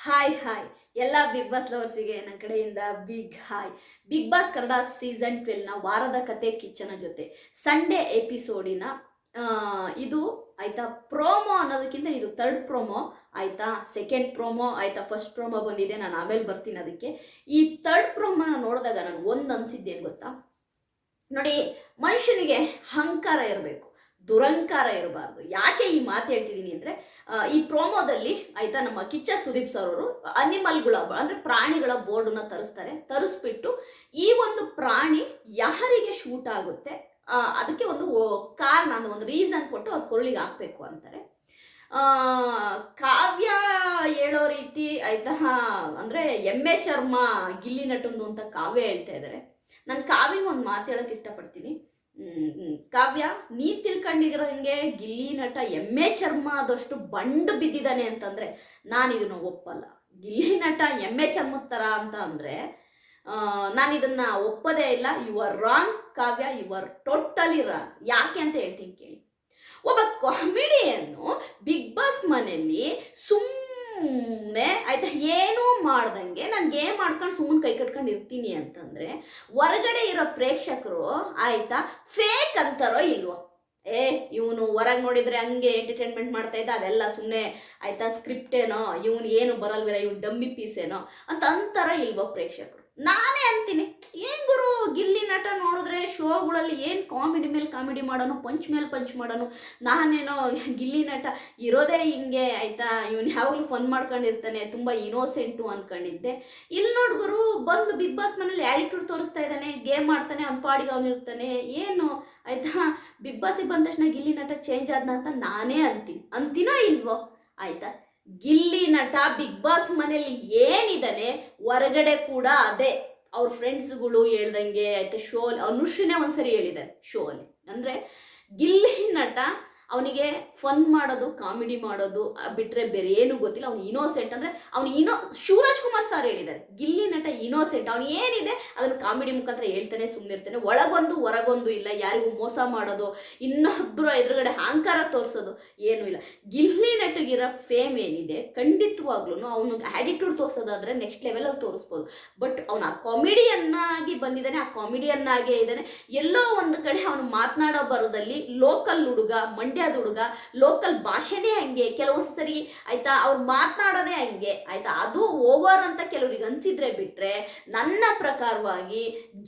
Hi ಎಲ್ಲ big boss ಲವರ್ಸಿಗೆ ನನ್ನ ಕಡೆಯಿಂದ big hi. Bigg Boss Kannada season 12ನ ವಾರದ ಕತೆ ಕಿಚ್ಚನ ಜೊತೆ ಸಂಡೇ ಎಪಿಸೋಡಿನ ಇದು ಆಯ್ತಾ. ಪ್ರೋಮೋ ಅನ್ನೋದಕ್ಕಿಂತ ಇದು ಥರ್ಡ್ ಪ್ರೋಮೋ ಆಯ್ತಾ. ಸೆಕೆಂಡ್ ಪ್ರೋಮೋ ಆಯ್ತಾ, ಫಸ್ಟ್ ಪ್ರೋಮೋ ಬಂದಿದೆ, ನಾನು ಆಮೇಲೆ ಬರ್ತೀನಿ ಅದಕ್ಕೆ. ಈ ಥರ್ಡ್ ಪ್ರೋಮೋನ ನೋಡಿದಾಗ ನನಗೆ ಒಂದು ಅನಿಸಿದ್ದೇನು ಗೊತ್ತಾ, ನೋಡಿ, ಮನುಷ್ಯನಿಗೆ ಅಹಂಕಾರ ಇರಬೇಕು, ದುರಂಕಾರ ಇರಬಾರ್ದು. ಯಾಕೆ ಈ ಮಾತು ಹೇಳ್ತಿದ್ದೀನಿ ಅಂದರೆ, ಈ ಪ್ರೋಮೋದಲ್ಲಿ ಆಯ್ತಾ ನಮ್ಮ ಕಿಚ್ಚ ಸುದೀಪ್ ಸರ್ ಅವರು ಅನಿಮಲ್ಗಳ ಅಂದರೆ ಪ್ರಾಣಿಗಳ ಬೋರ್ಡನ್ನ ತರಿಸ್ಬಿಟ್ಟು ಈ ಒಂದು ಪ್ರಾಣಿ ಯಾರಿಗೆ ಶೂಟ್ ಆಗುತ್ತೆ ಅದಕ್ಕೆ ಒಂದು ಕಾರಣ, ಒಂದು ರೀಸನ್ ಕೊಟ್ಟು ಅವ್ರ ಕೊರಳಿಗೆ ಹಾಕಬೇಕು ಅಂತಾರೆ. ಕಾವ್ಯ ಹೇಳೋ ರೀತಿ ಆಯ್ತಾ, ಅಂದರೆ ಎಮ್ಮೆ ಚರ್ಮ ಗಿಲ್ಲಿ ನಟೊಂದು ಅಂತ ಕಾವ್ಯ ಹೇಳ್ತಾ ಇದ್ದಾರೆ. ನಾನು ಕಾವ್ಯಂಗೆ ಒಂದು ಮಾತು ಹೇಳೋಕ್ಕೆ ಇಷ್ಟಪಡ್ತೀನಿ. ಕಾವ್ಯ, ನೀ ತಿಳ್ಕೊಂಡಿರೋ ಹಿಂಗೆ ಗಿಲ್ಲಿ ನಟ ಎಮ್ಮೆ ಚರ್ಮ ಆದಷ್ಟು ಬಂಡು ಬಿದ್ದಿದ್ದಾನೆ ಅಂತಂದರೆ ನಾನು ಇದನ್ನು ಒಪ್ಪಲ್ಲ. ಗಿಲ್ಲಿ ನಟ ಎಮ್ಮೆ ಚರ್ಮದ ಥರ ಅಂತ ಅಂದರೆ ನಾನು ಇದನ್ನು ಒಪ್ಪೋದೇ ಇಲ್ಲ. You are wrong Kavya, you are totally wrong. ಯಾಕೆ ಅಂತ ಹೇಳ್ತೀನಿ ಕೇಳಿ. ಒಬ್ಬ ಕಾಮಿಡಿಯನ್ನು ಬಿಗ್ ಬಾಸ್ ಮನೆಯಲ್ಲಿ ಸುಮ್ಮನೆ ಆಯ್ತಾ ಏನೂ ಮಾಡ್ದಂಗೆ ನಾನು ಗೇಮ್ ಮಾಡ್ಕೊಂಡು ಸುಮ್ಮನೆ ಕೈ ಕಟ್ಕೊಂಡು ಇರ್ತೀನಿ ಅಂತಂದರೆ ಹೊರಗಡೆ ಇರೋ ಪ್ರೇಕ್ಷಕರು ಆಯ್ತಾ ಫೇಕ್ ಅಂತಾರೋ ಇಲ್ವೋ, ಇವನು ಹೊರಗೆ ನೋಡಿದರೆ ಹಂಗೆ ಎಂಟರ್ಟೈನ್ಮೆಂಟ್ ಮಾಡ್ತಾ ಇದ್ದ, ಅದೆಲ್ಲ ಸುಮ್ಮನೆ ಆಯ್ತಾ ಸ್ಕ್ರಿಪ್ಟ್ ಏನೋ, ಇವನು ಏನು ಬರಲ್ವೇರ, ಇವನು ಡಮ್ಮಿ ಪೀಸ್ ಏನೋ ಅಂತ ಅಂತಾರ ಇಲ್ವೋ ಪ್ರೇಕ್ಷಕರು. ನಾನೇ ಅಂತೀನಿ, ಏನು ಗುರು ಗಿಲ್ಲಿ ನಟ ನೋಡಿದ್ರೆ ಶೋಗಳಲ್ಲಿ ಏನು ಕಾಮಿಡಿ ಮೇಲೆ ಕಾಮಿಡಿ ಮಾಡೋನು, ಪಂಚ್ ಮೇಲೆ ಪಂಚ್ ಮಾಡೋನು, ನಾನೇನೋ ಗಿಲ್ಲಿ ನಟ ಇರೋದೇ ಹಿಂಗೆ ಆಯ್ತಾ, ಇವನು ಯಾವಾಗಲೂ ಫನ್ ಮಾಡ್ಕೊಂಡಿರ್ತಾನೆ, ತುಂಬ ಇನೋಸೆಂಟು ಅಂದ್ಕೊಂಡಿದ್ದೆ. ಇಲ್ಲಿ ನೋಡ್ ಗುರು, ಬಂದು ಬಿಗ್ ಬಾಸ್ ಮನೇಲಿ ಆ್ಯಟಿಟ್ಯೂಡ್ ತೋರಿಸ್ತಾ ಇದ್ದಾನೆ, ಗೇಮ್ ಮಾಡ್ತಾನೆ, ಅವ್ನ ಪಾಡಿಗೆ ಅವನಿರ್ತಾನೆ, ಏನು ಆಯ್ತಾ ಬಿಗ್ ಬಾಸಿಗೆ ಬಂದ ತಕ್ಷಣ ಗಿಲ್ಲಿ ನಟ ಚೇಂಜ್ ಆದ್ನ ಅಂತ ನಾನೇ ಅಂತೀನೋ ಇಲ್ವೋ ಆಯ್ತಾ. ಗಿಲ್ಲಿ ನಟ ಬಿಗ್ ಬಾಸ್ ಮನೇಲಿ ಏನಿದ್ದಾನೆ ಹೊರಗಡೆ ಕೂಡ ಅದೇ. ಅವ್ರ ಫ್ರೆಂಡ್ಸ್ಗಳು ಹೇಳ್ದಂಗೆ ಆಯ್ತಾ, ಶೋ ಅನುಶ್ರೀನೇ ಒಂದ್ಸರಿ ಹೇಳಿದ್ದಾರೆ ಶೋ ಅಲ್ಲಿ, ಅಂದರೆ ಗಿಲ್ಲಿ ನಟ ಅವನಿಗೆ ಫನ್ ಮಾಡೋದು, ಕಾಮಿಡಿ ಮಾಡೋದು ಬಿಟ್ಟರೆ ಬೇರೆ ಏನು ಗೊತ್ತಿಲ್ಲ. ಅವ್ನು ಇನೋಸೆಂಟ್, ಅಂದರೆ ಅವನು ಶಿವರಾಜ್ ಕುಮಾರ್ ಸರ್ ಹೇಳಿದ್ದಾರೆ, ಗಿಲ್ಲಿ ನಟ ಇನೋಸೆಂಟ್, ಅವನು ಏನಿದೆ ಅದನ್ನು ಕಾಮಿಡಿ ಮುಖಾಂತರ ಹೇಳ್ತಾನೆ, ಸುಮ್ಮನೆ ಇರ್ತಾನೆ, ಒಳಗೊಂದು ಹೊರಗೊಂದು ಇಲ್ಲ, ಯಾರಿಗೂ ಮೋಸ ಮಾಡೋದು, ಇನ್ನೊಬ್ಬರು ಎದುರುಗಡೆ ಅಹಂಕಾರ ತೋರಿಸೋದು ಏನೂ ಇಲ್ಲ. ಗಿಲ್ಲಿ ನಟಗಿರೋ ಫೇಮ್ ಏನಿದೆ ಖಂಡಿತವಾಗ್ಲೂ ಅವನು ಆ್ಯಟಿಟ್ಯೂಡ್ ತೋರಿಸೋದಾದ್ರೆ ನೆಕ್ಸ್ಟ್ ಲೆವೆಲಲ್ಲಿ ತೋರಿಸ್ಬೋದು. ಬಟ್ ಅವನು ಆ ಕಾಮಿಡಿಯನ್ನಾಗಿ ಬಂದಿದ್ದಾನೆ, ಆ ಕಾಮಿಡಿಯನ್ನಾಗೇ ಇದ್ದಾನೆ. ಎಲ್ಲೋ ಒಂದು ಕಡೆ ಅವನು ಮಾತನಾಡೋ ಬರೋದಲ್ಲಿ ಲೋಕಲ್ ಹುಡುಗ, ಮಂಡ್ಯದ ಹುಡುಗ, ಲೋಕಲ್ ಭಾಷೆನೇ ಹಂಗೆ, ಕೆಲವೊಂದ್ಸರಿ ಆಯ್ತಾ ಅವ್ರು ಮಾತನಾಡೋದೇ ಹಂಗೆ ಆಯ್ತಾ, ಅದು ಓವರ್ ಅಂತ ಕೆಲವ್ರಿಗೆ ಅನ್ಸಿದ್ರೆ ಬಿಟ್ರೆ ನನ್ನ ಪ್ರಕಾರವಾಗಿ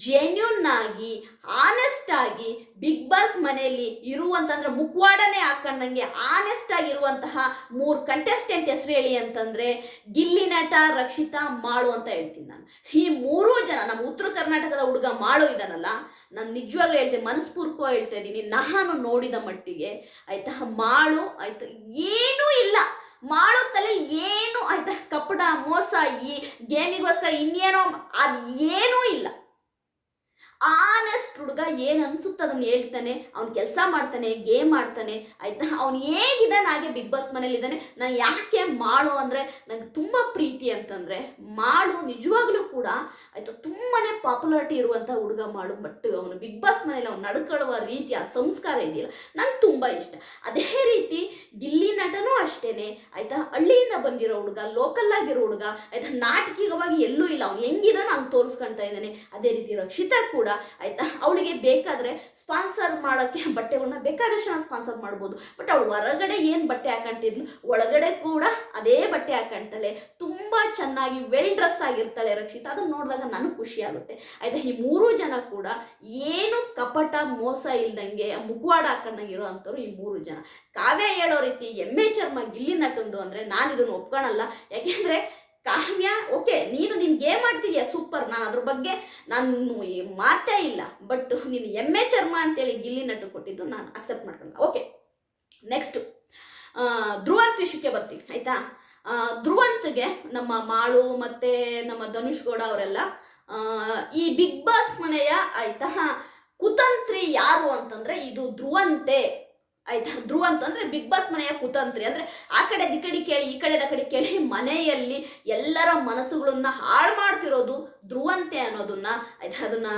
ಜೆನ್ಯೂನ್ ಆಗಿ ಆನೆಸ್ಟ್ ಆಗಿ ಬಿಗ್ ಬಾಸ್ ಮನೆಯಲ್ಲಿ ಇರುವಂತಂದ್ರೆ ಮುಖವಾಡನೆ ಹಾಕೊಂಡಂಗೆ ಆನೆಸ್ಟ್ ಆಗಿರುವಂತಹ 3 ಕಂಟೆಸ್ಟೆಂಟ್ ಹೆಸರು ಹೇಳಿ ಅಂತಂದ್ರೆ ಗಿಲ್ಲಿ ನಟ, ರಕ್ಷಿತಾ, ಮಾಳು ಅಂತ ಹೇಳ್ತೀನಿ ನಾನು. ಈ 3 ಜನ ನಮ್ಮ ಉತ್ತರ ಕರ್ನಾಟಕದ ಹುಡುಗ ಮಾಳು ಇದ್ದಾನಲ್ಲ, ನಾನು ನಿಜವಾಗ್ಲೂ ಹೇಳ್ತೇನೆ, ಮನಸ್ಪೂರ್ವಕವಾಗಿ ಹೇಳ್ತಾ ಇದ್ದೀನಿ, ನಾನು ನೋಡಿದ ಮಟ್ಟಿಗೆ ಆಯ್ತಾ ಮಾಳು ಆಯ್ತಾ ಏನೂ ಇಲ್ಲ, ಮಾಳು ತಲೆ ಏನು ಆಯ್ತಾ ಕಪಡ ಮೋಸ, ಈ ಗೇಮಿಗೋಸ್ಕರ ಇನ್ನೇನೋ ಅದು ಏನೂ ಇಲ್ಲ. ಆನೆಸ್ಟ್ ಹುಡುಗ ಏನು ಅನ್ಸುತ್ತೆ ಅದನ್ನು ಹೇಳ್ತಾನೆ, ಅವ್ನು ಕೆಲಸ ಮಾಡ್ತಾನೆ, ಗೇಮ್ ಮಾಡ್ತಾನೆ ಆಯ್ತಾ, ಅವ್ನು ಹೇಗಿದ್ದಾನೆ ಹಾಗೆ ಬಿಗ್ ಬಾಸ್ ಮನೇಲಿ ಇದ್ದಾನೆ. ನಾನು ಯಾಕೆ ಮಾಳು ಅಂದರೆ ನನಗೆ ತುಂಬ ಪ್ರೀತಿ ಅಂತಂದರೆ, ಮಾಳು ನಿಜವಾಗ್ಲೂ ಕೂಡ ಆಯ್ತಾ ತುಂಬಾ ಪಾಪ್ಯುಲಾರಿಟಿ ಇರುವಂಥ ಹುಡುಗ ಮಾಳು. ಬಟ್ ಅವನು ಬಿಗ್ ಬಾಸ್ ಮನೇಲಿ ಅವ್ನು ನಡ್ಕೊಳ್ಳುವ ರೀತಿ, ಆ ಸಂಸ್ಕಾರ ಇದೆಯಲ್ಲ ನಂಗೆ ತುಂಬ ಇಷ್ಟ. ಅದೇ ರೀತಿ ಗಿಲ್ಲಿ ನಟನೂ ಅಷ್ಟೇನೆ ಆಯ್ತಾ, ಹಳ್ಳಿಯಿಂದ ಬಂದಿರೋ ಹುಡುಗ, ಲೋಕಲ್ ಆಗಿರೋ ಹುಡುಗ ಆಯ್ತಾ, ನಾಟಕೀಯವಾಗಿ ಎಲ್ಲೂ ಇಲ್ಲ, ಅವ್ನು ಹೆಂಗಿದಾನೋ ಹಂಗೆ ತೋರಿಸ್ಕೊಳ್ತಾ ಇದ್ದಾನೆ. ಅದೇ ರೀತಿ ರಕ್ಷಿತಾ ಕೂಡ ಆಯ್ತಾ, ಅವಳಿಗೆ ಬೇಕಾದ್ರೆ ಸ್ಪಾನ್ಸರ್ ಮಾಡೋಕ್ಕೆ ಬಟ್ಟೆಗಳನ್ನ ಬೇಕಾದಷ್ಟು ನಾವು ಸ್ಪಾನ್ಸರ್ ಮಾಡ್ಬೋದು. ಬಟ್ ಅವಳು ಹೊರಗಡೆ ಏನು ಬಟ್ಟೆ ಹಾಕೊಂತಿದ್ಲು, ಒಳಗಡೆ ಕೂಡ ಅದೇ ಬಟ್ಟೆ ಹಾಕೊಂತಾಳೆ, ತುಂಬ ಚೆನ್ನಾಗಿ ವೆಲ್ ಡ್ರೆಸ್ ಆಗಿರ್ತಾಳೆ ರಕ್ಷಿತಾ. ಅದನ್ನು ನೋಡಿದಾಗ ನನಗೆ ಖುಷಿ ಆಗುತ್ತೆ ಆಯ್ತಾ. ಈ 3 ಜನ ಕೂಡ ಏನು ಕಪಟ ಮೋಸ ಇಲ್ದಂಗೆ ಮುಖವಾಡ ಹಾಕೊಂಡಂಗೆ ಇರೋ ಅಂಥವ್ರು ಈ 3 ಜನ. ಕಾವ್ಯ ಹೇಳೋ ರೀತಿ ಎಮ್ಮೆ ಚರ್ಮ ಗಿಲ್ಲಿ ನಟೊಂದು ಅಂದರೆ ನಾನು ಇದನ್ನು ಒಪ್ಕೊಳಲ್ಲ. ಯಾಕೆಂದರೆ ಕಾವ್ಯ ಓಕೆ, ನೀನು ಗೇಮ್ ಮಾಡ್ತಿದ್ಯಾ ಸೂಪರ್, ನಾನು ಅದ್ರ ಬಗ್ಗೆ ನಾನು ಮಾತೇ ಇಲ್ಲ. ಬಟ್ ನೀನು ಎಮ್ಮೆ ಚರ್ಮ ಅಂತೇಳಿ ಗಿಲ್ಲಿ ನಟು ಕೊಟ್ಟಿದ್ದು ನಾನು ಅಕ್ಸೆಪ್ಟ್ ಮಾಡ್ಕೊಂಡ. ಓಕೆ, ನೆಕ್ಸ್ಟು ಧ್ರುವಂತ್ ವಿಷಯಕ್ಕೆ ಬರ್ತೀವಿ ಆಯಿತಾ. ಧ್ರುವಂತ್ಗೆ ನಮ್ಮ ಮಾಳು ಮತ್ತು ನಮ್ಮ ಧನುಷ್ ಗೌಡ ಅವರೆಲ್ಲ ಈ ಬಿಗ್ ಬಾಸ್ ಮನೆಯ ಆಯಿತಾ ಕುತಂತ್ರಿ ಯಾರು ಅಂತಂದರೆ ಇದು ಧ್ರುವಂತೆ ಆಯ್ತಾ. ಧ್ರುವಂತ್ ಅಂದರೆ ಬಿಗ್ ಬಾಸ್ ಮನೆಯ ಕುತಂತ್ರಿ, ಅಂದರೆ ಆ ಕಡೆ ಈ ಕಡೆ ಕೇಳಿ, ಈ ಕಡೆ ಕೇಳಿ ಮನೆಯಲ್ಲಿ ಎಲ್ಲರ ಮನಸ್ಸುಗಳನ್ನ ಹಾಳು ಮಾಡ್ತಿರೋದು ಧ್ರುವಂತೆ ಅನ್ನೋದನ್ನ ಆಯ್ತಾ. ಅದನ್ನ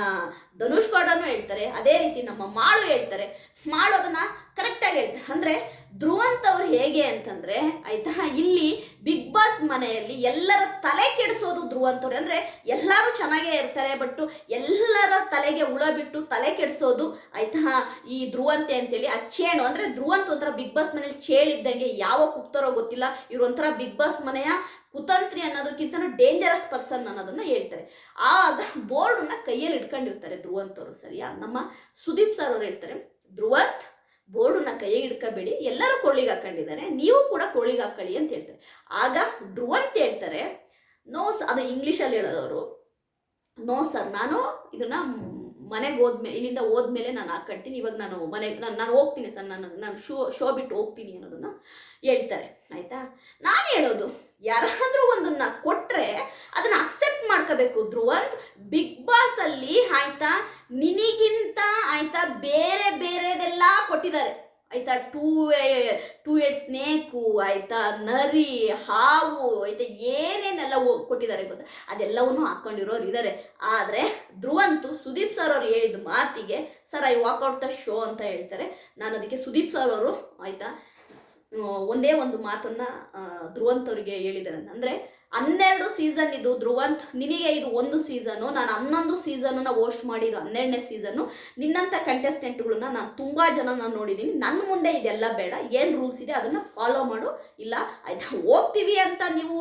ಧನುಷ್ ಗೌಡನೂ ಹೇಳ್ತಾರೆ, ಅದೇ ರೀತಿ ನಮ್ಮ ಮಾಳು ಹೇಳ್ತಾರೆ. ಮಾಳು ಅದನ್ನ ಕರೆಕ್ಟಾಗಿ ಹೇಳ್ತಾರೆ. ಅಂದರೆ ಧ್ರುವಂತ್ ಅವ್ರು ಹೇಗೆ ಅಂತಂದರೆ ಆಯ್ತಾ, ಇಲ್ಲಿ ಬಿಗ್ ಬಾಸ್ ಮನೆಯಲ್ಲಿ ಎಲ್ಲರ ತಲೆ ಕೆಡಿಸೋದು ಧ್ರುವಂತವ್ರೆ. ಅಂದರೆ ಎಲ್ಲರೂ ಚೆನ್ನಾಗೇ ಇರ್ತಾರೆ, ಬಟ್ ಎಲ್ಲರ ತಲೆಗೆ ಹುಳ ಬಿಟ್ಟು ತಲೆ ಕೆಡಿಸೋದು ಆಯ್ತಾ ಈ ಧ್ರುವಂತೆ ಅಂತೇಳಿ. ಆ ಚೇಣು ಅಂದರೆ ಧ್ರುವಂತ ಒಂಥರ ಬಿಗ್ ಬಾಸ್ ಮನೇಲಿ ಚೇಳಿದ್ದಂಗೆ, ಯಾವ ಕುಗ್ತಾರೋ ಗೊತ್ತಿಲ್ಲ, ಇವ್ರು ಒಂಥರ ಬಿಗ್ ಬಾಸ್ ಮನೆಯ ಕುತಂತ್ರಿ ಅನ್ನೋದಕ್ಕಿಂತ ಡೇಂಜರಸ್ ಪರ್ಸನ್ ಅನ್ನೋದನ್ನ ಹೇಳ್ತಾರೆ. ಆಗ ಬೋರ್ಡನ್ನ ಕೈಯಲ್ಲಿ ಇಟ್ಕೊಂಡಿರ್ತಾರೆ ಧ್ರುವಂತವ್ರು, ಸರಿಯಾ? ನಮ್ಮ ಸುದೀಪ್ ಸರ್ ಅವ್ರು ಹೇಳ್ತಾರೆ, ಧ್ರುವಂತ್ ಬೋರ್ಡನ್ನ ಕೈಗೆ ಹಿಡ್ಕೋಬೇಡಿ, ಎಲ್ಲರೂ ಕೊಳ್ಳಿಗೆ ಹಾಕೊಂಡಿದ್ದಾರೆ, ನೀವು ಕೂಡ ಕೊಳ್ಳಿಗೆ ಹಾಕೊಳ್ಳಿ ಅಂತ ಹೇಳ್ತಾರೆ. ಆಗ ಧ್ರುವಂತ್ ಹೇಳ್ತಾರೆ, ನೋ, ಅದು ಇಂಗ್ಲೀಷಲ್ಲಿ ಹೇಳೋದವರು, ನೋ ಸರ್, ನಾನು ಇದನ್ನ ಮನೆಗೆ ಇಲ್ಲಿಂದ ಹೋದ್ಮೇಲೆ ನಾನು ಹಾಕೊಳ್ತೀನಿ, ಇವಾಗ ನಾನು ನಾನು ಹೋಗ್ತೀನಿ ಸರ್, ನಾನು ಶೋ ಬಿಟ್ಟು ಹೋಗ್ತೀನಿ ಅನ್ನೋದನ್ನ ಹೇಳ್ತಾರೆ. ಆಯ್ತಾ? ನಾನು ಹೇಳೋದು, ಯಾರಾದ್ರೂ ಒಂದನ್ನ ಕೊಟ್ರೆ ಅದನ್ನ ಅಕ್ಸೆಪ್ಟ್ ಮಾಡ್ಕೋಬೇಕು. ಧ್ರುವಂತ್ ಬಿಗ್ ಬಾಸ್ ಅಲ್ಲಿ ಆಯ್ತಾ ನಿನಗಿಂತ ಆಯ್ತಾ ಬೇರೆ ಬೇರೆದೆಲ್ಲ ಕೊಟ್ಟಿದ್ದಾರೆ ಆಯ್ತಾ. ಟೂ ಹೆಡ್ ಸ್ನೇಕು ಆಯ್ತಾ, ನರಿ, ಹಾವು ಆಯ್ತಾ, ಏನೇನೆಲ್ಲ ಕೊಟ್ಟಿದ್ದಾರೆ ಗೊತ್ತಾ, ಅದೆಲ್ಲವನ್ನೂ ಹಾಕೊಂಡಿರೋರು ಇದ್ದಾರೆ. ಆದರೆ ಧ್ರುವಂತು ಸುದೀಪ್ ಸರ್ ಅವ್ರು ಹೇಳಿದ ಮಾತಿಗೆ, sir I walkout the show ಅಂತ ಹೇಳ್ತಾರೆ. ನಾನು ಅದಕ್ಕೆ ಸುದೀಪ್ ಸರ್ ಅವರು ಆಯ್ತಾ ಒಂದೇ ಒಂದು ಮಾತನ್ನ ಧ್ರುವಂತ್ ಅವರಿಗೆ ಹೇಳಿದ್ದಾರೆ. ಅಂದರೆ 12 ಸೀಸನ್ ಇದು ಧ್ರುವಂತ್, ನಿನಗೆ ಇದು 1 ಸೀಸನು, ನಾನು 11 ಸೀಸನ್ನ ಹೋಸ್ಟ್ ಮಾಡಿದ್ದು 12ನೇ ಸೀಸನ್ನು. ನಿನ್ನಂಥ ಕಂಟೆಸ್ಟೆಂಟ್ಗಳನ್ನ ನಾನು ತುಂಬ ಜನ ನಾನು ನೋಡಿದ್ದೀನಿ. ನನ್ನ ಮುಂದೆ ಇದೆಲ್ಲ ಬೇಡ, ಏನು ರೂಲ್ಸ್ ಇದೆ ಅದನ್ನು ಫಾಲೋ ಮಾಡು, ಇಲ್ಲ ಆಯ್ತಾ ಹೋಗ್ತೀವಿ ಅಂತ ನೀವು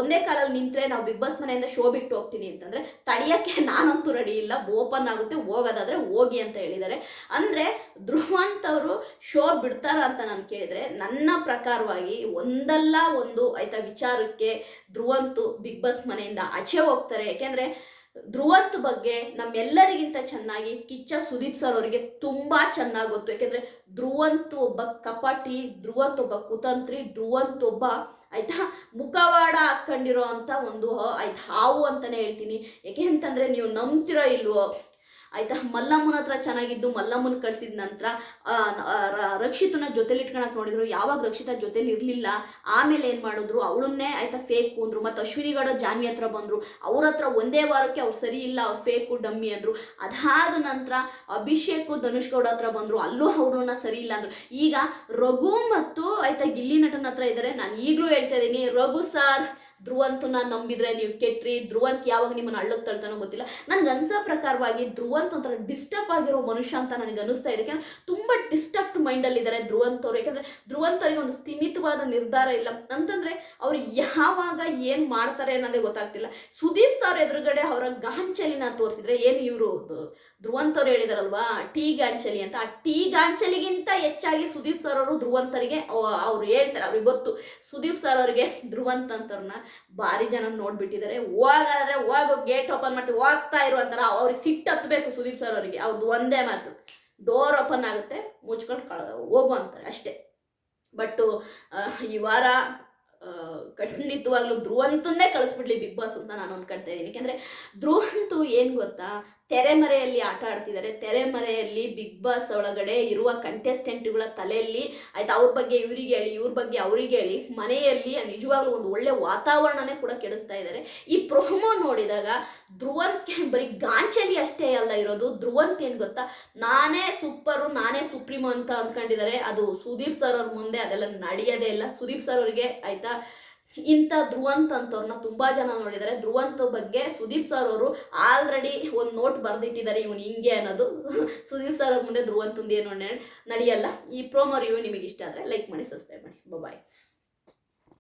ಒಂದೇ ಕಾಲಲ್ಲಿ ನಿಂತರೆ, ನಾವು ಬಿಗ್ ಬಾಸ್ ಮನೆಯಿಂದ ಶೋ ಬಿಟ್ಟು ಹೋಗ್ತೀನಿ ಅಂತಂದರೆ ತಡೆಯೋಕ್ಕೆ ನಾನಂತೂ ರೆಡಿ ಇಲ್ಲ, ಓಪನ್ ಆಗುತ್ತೆ, ಹೋಗೋದಾದರೆ ಹೋಗಿ ಅಂತ ಹೇಳಿದ್ದಾರೆ. ಅಂದರೆ ಧ್ರುವಂತ್ ಅವರು ಶೋ ಬಿಡ್ತಾರ ಅಂತ ನಾನು ಕೇಳಿದರೆ, ನನ್ನ ಪ್ರಕಾರವಾಗಿ ಒಂದಲ್ಲ ಒಂದು ಆಯ್ತಾ ವಿಚಾರಕ್ಕೆ ಧ್ರುವಂತು ಬಿಗ್ ಬಾಸ್ ಮನೆಯಿಂದ ಆಚೆ ಹೋಗ್ತಾರೆ. ಯಾಕೆಂದರೆ ಧ್ರುವಂತ್ ಬಗ್ಗೆ ನಮ್ಮೆಲ್ಲರಿಗಿಂತ ಚೆನ್ನಾಗಿ ಕಿಚ್ಚ ಸುದೀಪ್ ಸರ್ ಅವರಿಗೆ ತುಂಬ ಚೆನ್ನಾಗಿ ಗೊತ್ತು. ಯಾಕೆಂದರೆ ಧ್ರುವಂತ್ ಒಬ್ಬ ಕಪಟಿ, ಧ್ರುವಂತ್ ಒಬ್ಬ ಕುತಂತ್ರಿ, ಧ್ರುವಂತ್ ಒಬ್ಬ ಆಯ್ತಾ ಮುಖವಾಡ ಹಾಕ್ಕೊಂಡಿರೋ ಅಂಥ ಒಂದು ಆಯ್ತು ಹಾವು ಅಂತಲೇ ಹೇಳ್ತೀನಿ. ಯಾಕೆ ಅಂತಂದರೆ ನೀವು ನಂಬ್ತಿರೋ ಇಲ್ವೋ ಆಯ್ತಾ, ಮಲ್ಲಮ್ಮನ ಹತ್ರ ಚೆನ್ನಾಗಿದ್ದು ಮಲ್ಲಮ್ಮನ ಕಳಿಸಿದ ನಂತರ ರಕ್ಷಿತನ ಜೊತೆಲಿ ಇಟ್ಕೊಳಕ್ಕೆ ನೋಡಿದ್ರು, ಯಾವಾಗ ರಕ್ಷಿತ ಜೊತೆಲಿ ಇರಲಿಲ್ಲ, ಆಮೇಲೆ ಏನು ಮಾಡಿದ್ರು, ಅವಳನ್ನೇ ಆಯ್ತಾ ಫೇಕು ಅಂದರು. ಮತ್ತು ಅಶ್ವಿನಿ ಗೌಡ ಜಾನ್ವಿ ಹತ್ರ ಬಂದರು, ಅವ್ರ ಹತ್ರ ಒಂದೇ ವಾರಕ್ಕೆ ಅವ್ರು ಸರಿ ಇಲ್ಲ, ಅವ್ರು ಫೇಕು ಡಮ್ಮಿ ಅಂದರು. ಅದಾದ ನಂತರ ಅಭಿಷೇಕು ಧನುಷ್ ಗೌಡ ಹತ್ರ ಬಂದರು, ಅಲ್ಲೂ ಅವ್ರನ್ನ ಸರಿ ಇಲ್ಲ ಅಂದರು. ಈಗ ರಘು ಮತ್ತು ಆಯ್ತಾ ಗಿಲ್ಲಿ ನಟನ ಹತ್ರ ಇದ್ದಾರೆ. ನಾನು ಈಗಲೂ ಹೇಳ್ತಾ ಇದ್ದೀನಿ, ರಘು ಸರ್ ಧ್ರುವಂತನ ನಂಬಿದ್ರೆ ನೀವು ಕೆಟ್ರಿ, ಧ್ರುವಂತ್ ಯಾವಾಗ ನಿಮ್ಮನ್ನು ಹಳ್ಳಕ್ಕೆ ತಳ್ತಾನೋ ಗೊತ್ತಿಲ್ಲ. ನನಗೆ ಅನ್ಸೋ ಪ್ರಕಾರವಾಗಿ ಧ್ರುವಂತ್ ಒಂಥರ ಡಿಸ್ಟರ್ಬ್ ಆಗಿರೋ ಮನುಷ್ಯ ಅಂತ ನನಗೆ ಅನಿಸ್ತಾ ಇದೆ. ಯಾಕಂದರೆ ತುಂಬ ಡಿಸ್ಟರ್ಬ್ಡ್ ಮೈಂಡಲ್ಲಿದ್ದಾರೆ ಧ್ರುವಂತ್ ಅವರು. ಯಾಕಂದರೆ ಧ್ರುವಂತ್ ಅವರಿಗೆ ಒಂದು ಸ್ಥಿಮಿತವಾದ ನಿರ್ಧಾರ ಇಲ್ಲ, ಅಂತಂದರೆ ಅವ್ರು ಯಾವಾಗ ಏನು ಮಾಡ್ತಾರೆ ಅನ್ನೋದೇ ಗೊತ್ತಾಗ್ತಿಲ್ಲ. ಸುದೀಪ್ ಸರ್ ಎದುರುಗಡೆ ಅವರ ಗಾಂಚಲಿನ ತೋರಿಸಿದ್ರೆ, ಏನು ಇವರು ಧ್ರುವಂತ್ ಅವ್ರು ಹೇಳಿದಾರಲ್ವಾ ಟೀ ಗಾಂಚಲಿ ಅಂತ, ಆ ಟೀ ಗಾಂಚಲಿಗಿಂತ ಹೆಚ್ಚಾಗಿ ಸುದೀಪ್ ಸರ್ ಅವರು ಧ್ರುವಂತರಿಗೆ ಅವ್ರು ಹೇಳ್ತಾರೆ, ಅವ್ರಿಗೆ ಗೊತ್ತು ಸುದೀಪ್ ಸರ್ ಅವರಿಗೆ ಧ್ರುವಂತ್ ಅಂತವ್ರನ್ನ ಭಾರಿ ಜನ ನೋಡ್ಬಿಟ್ಟಿದ್ದಾರೆ. ಹೋಗಾದ್ರೆ ಹೋಗೋ ಗೇಟ್ ಓಪನ್ ಮಾಡ್ತೀವಿ, ಹೋಗ್ತಾ ಇರುವಂತರ ಅವ್ರಿಗೆ ಸಿಟ್ಟು ಹತ್ತಬೇಕು ಸುದೀಪ್ ಸರ್ ಅವರಿಗೆ. ಅವ್ರದ್ದು ಒಂದೇ ಮಾತು, ಡೋರ್ ಓಪನ್ ಆಗುತ್ತೆ, ಮುಚ್ಕೊಂಡು ಹೋಗು ಅಂತಾರೆ ಅಷ್ಟೇ. ಬಟ್ ಈ ವಾರ ಖಂಡಿತವಾಗ್ಲೂ ಧ್ರುವಂತನ್ನೇ ಕಳಿಸ್ಬಿಡ್ಲಿ ಬಿಗ್ ಬಾಸ್ ಅಂತ ನಾನು ಅಂದ್ಕೊಳ್ತಾ ಇದ್ದೀನಿ. ಯಾಕೆಂದರೆ ಧ್ರುವಂತು ಏನು ಗೊತ್ತಾ, ತೆರೆಮರೆಯಲ್ಲಿ ಆಟ ಆಡ್ತಿದ್ದಾರೆ. ತೆರೆಮರೆಯಲ್ಲಿ ಬಿಗ್ ಬಾಸ್ ಒಳಗಡೆ ಇರುವ ಕಂಟೆಸ್ಟೆಂಟ್ಗಳ ತಲೆಯಲ್ಲಿ ಆಯ್ತು ಅವ್ರ ಬಗ್ಗೆ ಇವರಿಗೆ ಹೇಳಿ, ಇವ್ರ ಬಗ್ಗೆ ಅವರಿಗೆ ಹೇಳಿ, ಮನೆಯಲ್ಲಿ ನಿಜವಾಗ್ಲೂ ಒಂದು ಒಳ್ಳೆ ವಾತಾವರಣನೇ ಕೂಡ ಕೆಡಿಸ್ತಾ ಇದ್ದಾರೆ. ಈ ಪ್ರೊಮೋ ನೋಡಿದಾಗ ಧ್ರುವಂತ್ಗೆ ಬರೀ ಗಾಂಚಲಿ ಅಷ್ಟೇ ಅಲ್ಲ ಇರೋದು, ಧ್ರುವಂತ್ ಏನು ಗೊತ್ತಾ, ನಾನೇ ಸೂಪರು, ನಾನೇ ಸುಪ್ರೀಮೋ ಅಂತ ಅಂದ್ಕೊಂಡಿದ್ದಾರೆ. ಅದು ಸುದೀಪ್ ಸರ್ ಅವ್ರ ಮುಂದೆ ಅದೆಲ್ಲ ನಡೆಯೋದೇ ಇಲ್ಲ. ಸುದೀಪ್ ಸರ್ ಅವ್ರಿಗೆ ಆಯ್ತಾ ಇಂಥ ಧ್ರುವಂತ್ ಅಂತವ್ರನ್ನ ತುಂಬ ಜನ ನೋಡಿದ್ದಾರೆ. ಧ್ರುವಂತ್ ಬಗ್ಗೆ ಸುದೀಪ್ ಸರ್ ಅವರು ಆಲ್ರೆಡಿ ಒಂದು ನೋಟ್ ಬರೆದಿಟ್ಟಿದ್ದಾರೆ, ಇವನು ಹಿಂಗೆ ಅನ್ನೋದು. ಸುದೀಪ್ ಸರ್ ಅವ್ರ ಮುಂದೆ ಧ್ರುವಂತಂದು ಏನು ನಡೆಯಲ್ಲ. ಈ ಪ್ರೋಮೋ ರಿವ್ಯೂ ನಿಮಗೆ ಇಷ್ಟ ಆದರೆ ಲೈಕ್ ಮಾಡಿ, ಸಬ್ಸ್ಕ್ರೈಬ್ ಮಾಡಿ. ಬಾಯ್.